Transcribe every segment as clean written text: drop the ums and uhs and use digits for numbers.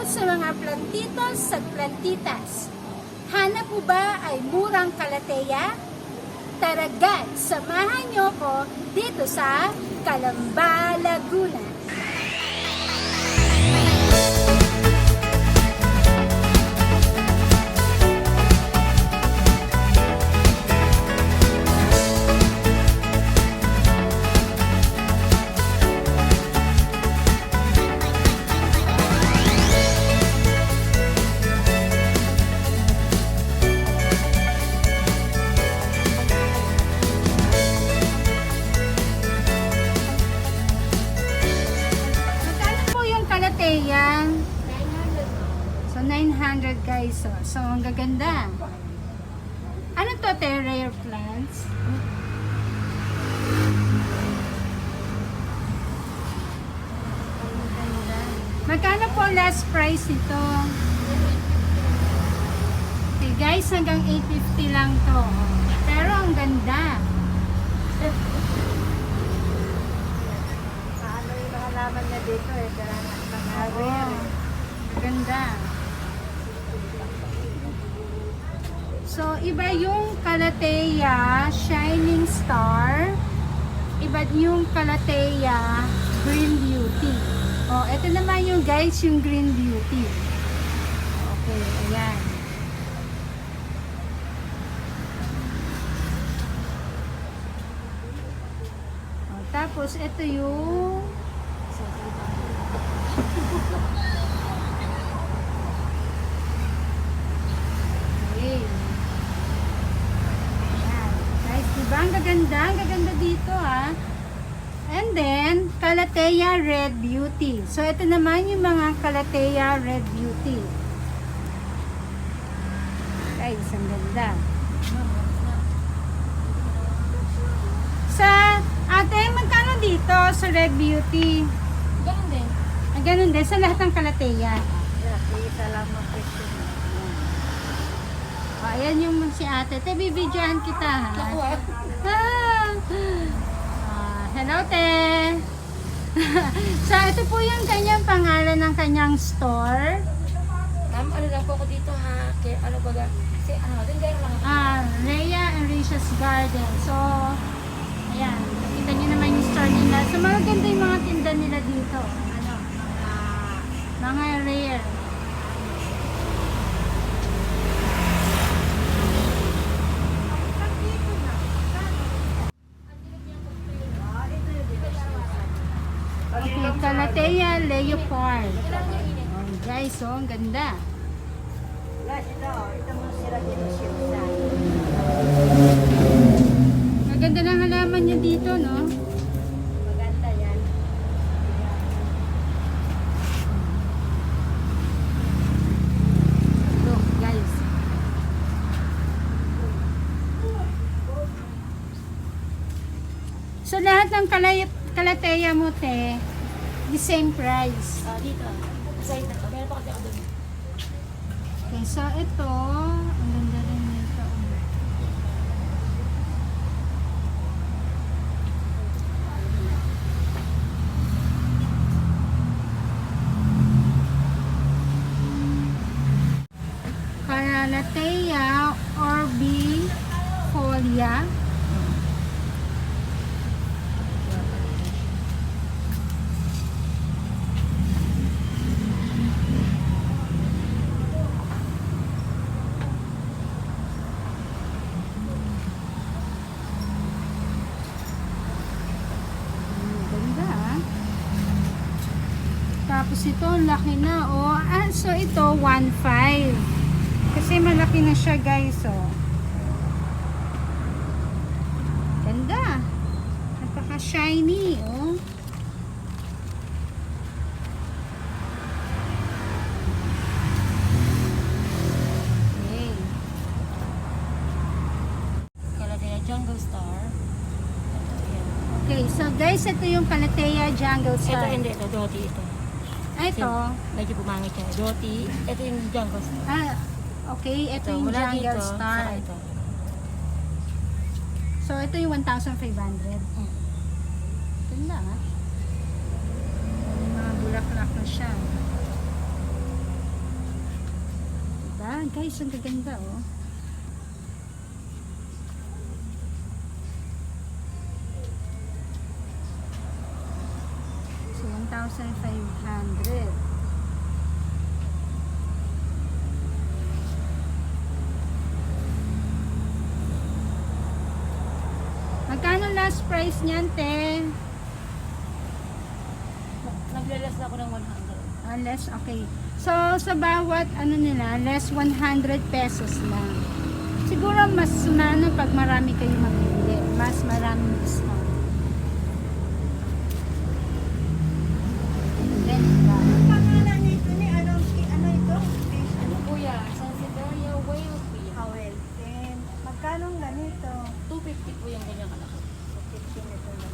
sa mga plantitos at plantitas. Hanap mo ba ay murang kalateya? Tara guys, samahan niyo ko dito sa Calamba, Laguna. Yan. So, 900 guys. So, ang gaganda. Ano to, rare plants? Magkano po last price nito? Okay guys, hanggang 850 lang to. Pero ang ganda. Paano yung mga laman niya dito eh? Ganda. So, iba yung Calathea Shining Star. Iba yung Calathea Green Beauty. Oh, ito naman yung guys, yung Green Beauty. Okay, ayan. Oh, tapos, ito yung ang gaganda dito ha. And then, Calathea Red Beauty. So, ito naman yung mga Calathea Red Beauty. Guys, ang ganda. Sa, ate, magkano dito sa Red Beauty? Ganun din. Ganun din, sa lahat ng Calathea. Isa lang ang presyo. Ayan yung si ate. Te, bibidyohan kita ha. Hello, te. So, ito po yung kanyang pangalan ng kanyang store. Ma'am, ano lang po ako dito ha? Kaya ano baga? Kasi ano, tindero lang ako. Rhea and Risha's Garden. So, ayan. Nakita nyo naman yung store nila. So, maganda yung mga tinda nila dito. Ano? Mga rare. Okay, Calathea Leopard. Oh, guys, oh, ang ganda. Maganda ng halaman niya dito, no? Maganda yan. Look, guys. So, lahat ng Calathea mo, te, the same price. Dito. Aside na to. Meron pa kasi ako doon. Okay, so ito, ang ganda rin nito. Calathea orbifolia. Tapos ito, laki na, oh. So ito, 1.5. Kasi malaki na siya, guys, oh. Ganda. Napaka-shiny, oh. Okay. Calathea Jungle Star. Okay, so guys, ito yung Calathea Jungle Star. Ito hindi. Ito, Doti ito. Ito. Medyo pumangit siya. Doti. Ito yung Jungle Star. Okay, ito yung mula Jungle dito, Star. saka ito. So, ito yung 1,500. Ganda, ha? May mga bulaklak na siya. Guys, ang gaganda oh. So, 1,500. Magkano last price niyan, te? Naglalas na ako ng 100. Less, okay. So, sa bawat, ano nila, less 100 pesos lang. Siguro mas pag marami kayo mamili. Mas maraming discount. Ganda. Pangalan nito ni ano ito? Fish Ano po yan? Sansevieria whale fin. Howell. Then, magkano ang ganito? 250 po yung ganyang kalaki. Kitchen ito lang.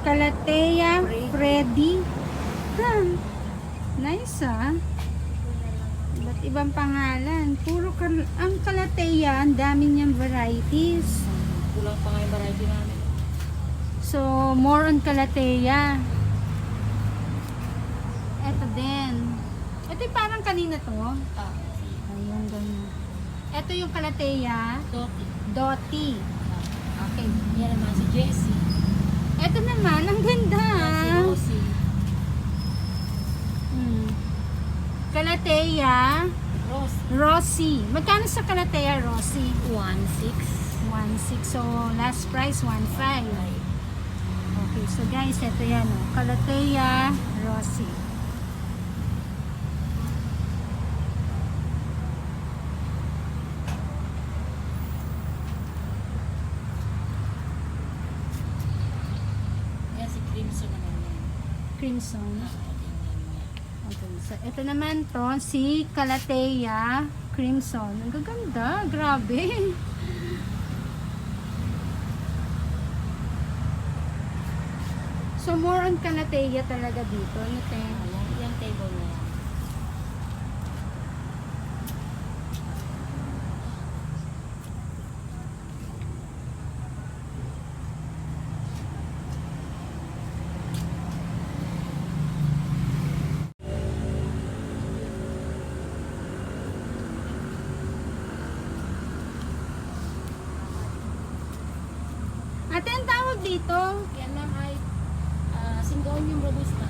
Calathea Freddy. Nice ah. Iba't ibang pangalan. Puro ang Calathea, ang dami niyang varieties. Kulang pa nga yung variety namin. So, more on Calathea. Ito din. Ito yung parang kanina to. Ayun, ganyan. Ito yung Calathea Doki. Dotty. Okay. Yan naman si Jessie. Ito naman, ang ganda. Si Rosie. Calathea Rose. Rossi. Magkano sa Calathea Rossi? 1.6. 1.6. So, last price, 1.5. Okay, so guys, ito yan. Oh. Calathea Rossi. Yan si Crimson naman yan. Crimson. Yan yan. Okay, so ito naman to, si Calathea Crimson. Ang gaganda, grabe. So, more on Calathea talaga dito. Ano, te? Yung table na yan. Ate, ang tawag dito? Yan lang ay Syngonium robusta.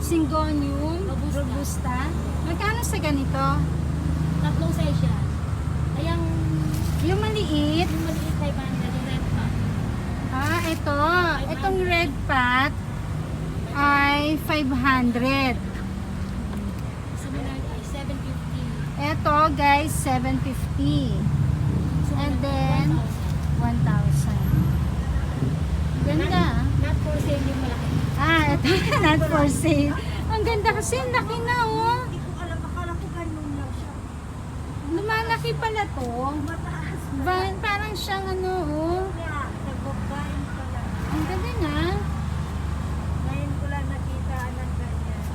Syngonium Robusta. Robusta. Magkano sa ganito? Tatlong size yan. Ayang Yung maliit. yung maliit 500 yung red pa. Ito. Itong red pot ay 500. Similar ay 750. Ito, guys, 750. And then, 1,000. Ganda. Not for sale yung malaki. Ito, not for sale. Ang ganda kasi, ang laki na, oh. Hindi ko alam, akala ko ganun lang siya. Lumalaki pala to. Mataas na. Parang siyang ano, oh. Kaya, nagbabayin pala. Ang ganda na. Ngayon ko lang nakita ng ganyan.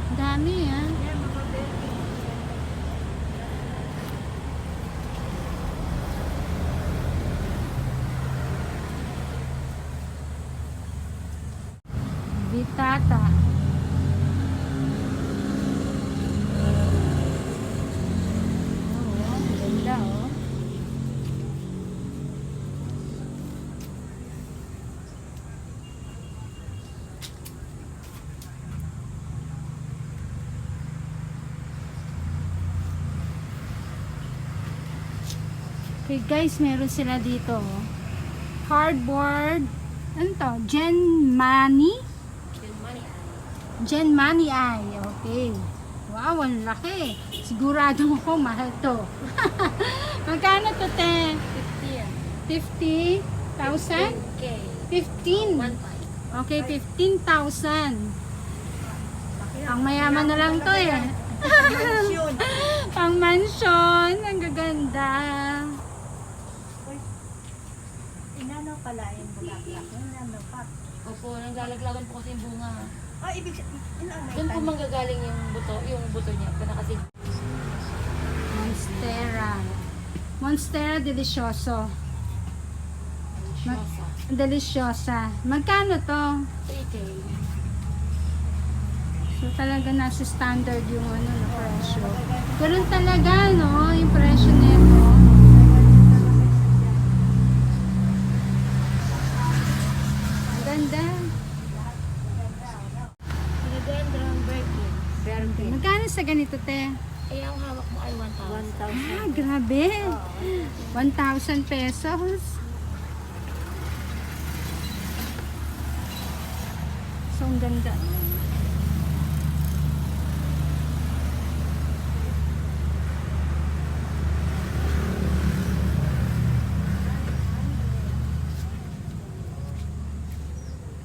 Ang dami, ah. Yan, mga baby. Vitata. Oo, ang ganda, oh. Okay guys, meron sila dito, oh. Cardboard. Ano to? Genmani? Yung money ay Genmani Eye. Okay. Wow, ang laki. Sigurado ako, mahal to. Magkano to, te? 15. 50,000? K. 15. 1.5. Okay, 15,000. Pang mayaman na lang to, eh. Mansion. Pang mansion. Ang gaganda. Uy, inano pala yung bulaklak. Inano pa. Opo, nanggalaglagan po kasi yung bunga. Ibig sabihin, inano Doon po manggagaling yung buto niya. Kasi Monstera. Monstera Delicioso. Shosa. Delisyosa. Magkano to? 3K. So talaga nasa standard yung ano na presyo. Ganun talaga, no? Yung presyo nito. Ang ganda. Philodendron Birkin. Magkano sa ganito, te? Eh, ang hawak mo ay 1,000. 1,000. Ah, grabe. 1,000 pesos. So, ang ganda.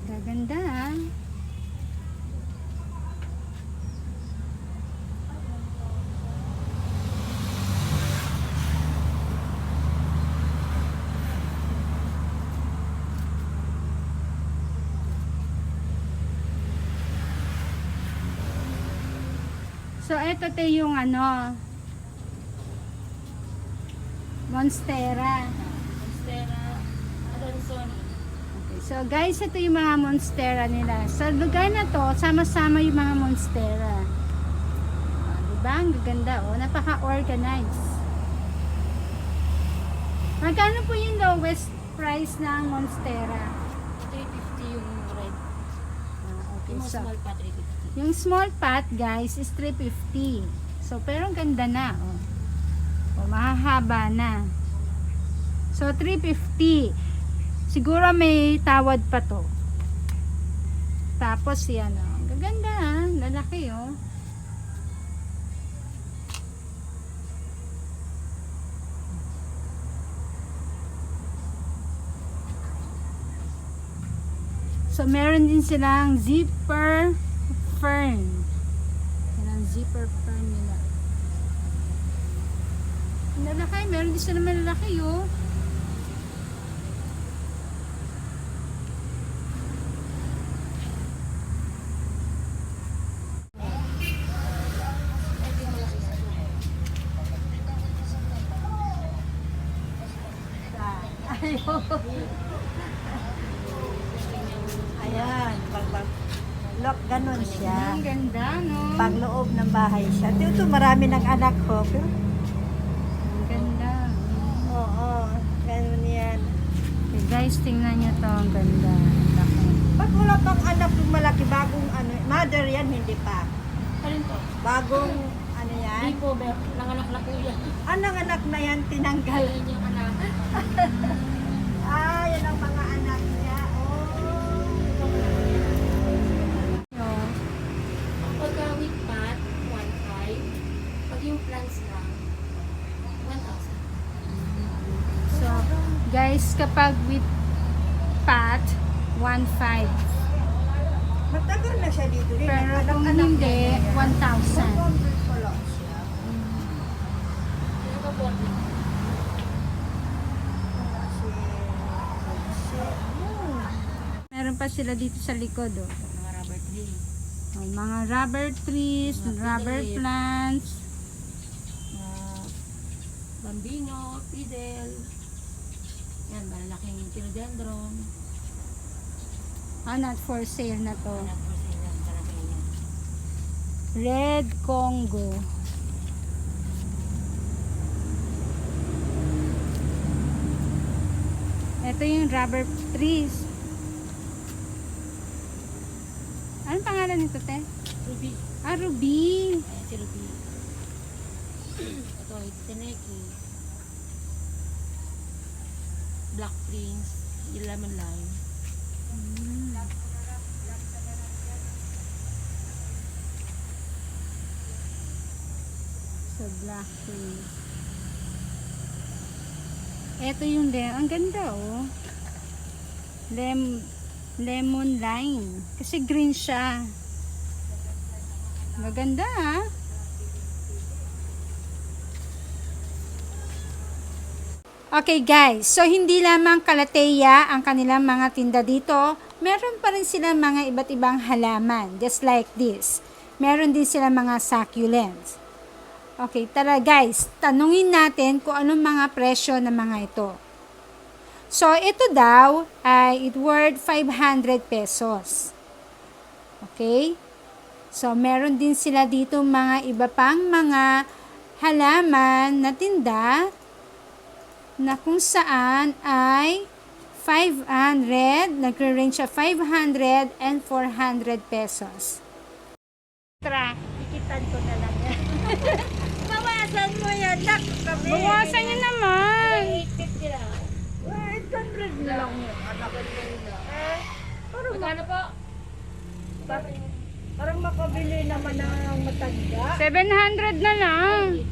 Gaganda, ah. So, eto te yung ano, Monstera. Monstera, Adansoni. Okay, so guys, ito yung mga Monstera nila. Sa lugar na to, sama-sama yung mga Monstera. Diba? Ang gaganda, oh. Napaka-organized. Magkano po yung lowest price ng Monstera? 350 yung red. Okay, Yung so, small pa, 350. yung small pot, guys, is 350. So, pero ang ganda na, oh. O, mahahaba na. So, 350. Siguro may tawad pa to. Tapos, yan, oh. Ang gaganda, ah. Lalaki, oh. So, meron din silang zipper fern. Yan ang zipper fern nila. Ang lalaki. Meron din sila malalaki, oh. Ayan, look, ganun siya. Ang ganda, no? Pagloob ng bahay siya. Ito, marami ng anak ko. Pero, Ang ganda. oo, ganun yan. Okay, guys, tingnan nyo to. Ang ganda. Ang laki. Ba't wala pang anak yung malaki? Bagong ano, mother yan, hindi pa. Alin to? Bagong, ano yan? Hindi po, nanganak na po yan. Anong anak na yan tinanggal? Ayun yung anak. Ah, yan ang mga anak niya. Oh. Oh. Pagka with pot, 1,500. Pag yung plants lang, 1,000. So, guys, kapag with pot, 1.5. Matagal na siya dito rin. Pero kung Anak-anak hindi, niya yan. 1,000. Convert ko lang siya. Kaya ka 40. Meron pa sila dito sa likod, oh. Mga rubber tree. Oh, mga rubber trees, Mga rubber fiddle. plants. Bambino, fiddle. Yan, malalaking philodendron. Not for sale na to. Anak po sila, karamihan yan. Red Congo. Ito yung rubber trees. Anong pangalan nito, te? Ruby. Ah, Ruby. Ayan si Ruby. Ito, Teneki. Black Prince. Yung lemon lime. So, black trees. Ito yung ang ganda, oh. Lemon lime. Kasi green siya. Maganda, ah. Okay guys, so hindi lamang kalateya ang kanilang mga tinda dito, meron pa rin silang mga iba't ibang halaman, just like this. Meron din silang mga succulents. Okay, tara guys, tanungin natin kung anong mga presyo ng mga ito. So, ito daw ay it worth 500 pesos. Okay? So, meron din sila dito mga iba pang mga halaman na tinda na kung saan ay 500, nagre-range siya 500 and 400 pesos. Ikitan ko na lang yan. Bawasan mo yan. Nak kami. Bawasan niyo naman. 850 lang. 800 lang yan. Magkano po? Parang makabili naman ng matanda. 700 na lang.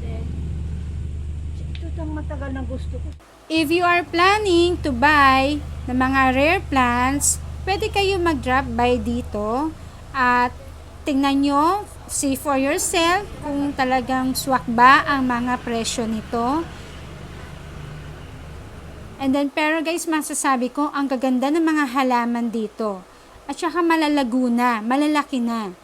Ito ang matagal na gusto ko. If you are planning to buy ng mga rare plants, pwede kayo mag-drop by dito at tingnan nyo, see for yourself kung talagang swak ba ang mga presyo nito. And then, pero guys, masasabi ko, ang gaganda ng mga halaman dito. At saka malalago na, malalaki na.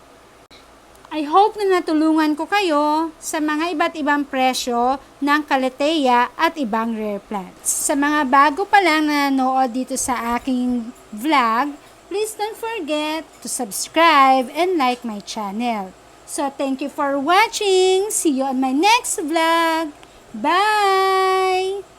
I hope na natulungan ko kayo sa mga iba't ibang presyo ng Calathea at ibang rare plants. Sa mga bago pa lang na nanood dito sa aking vlog, please don't forget to subscribe and like my channel. So, thank you for watching. See you on my next vlog. Bye!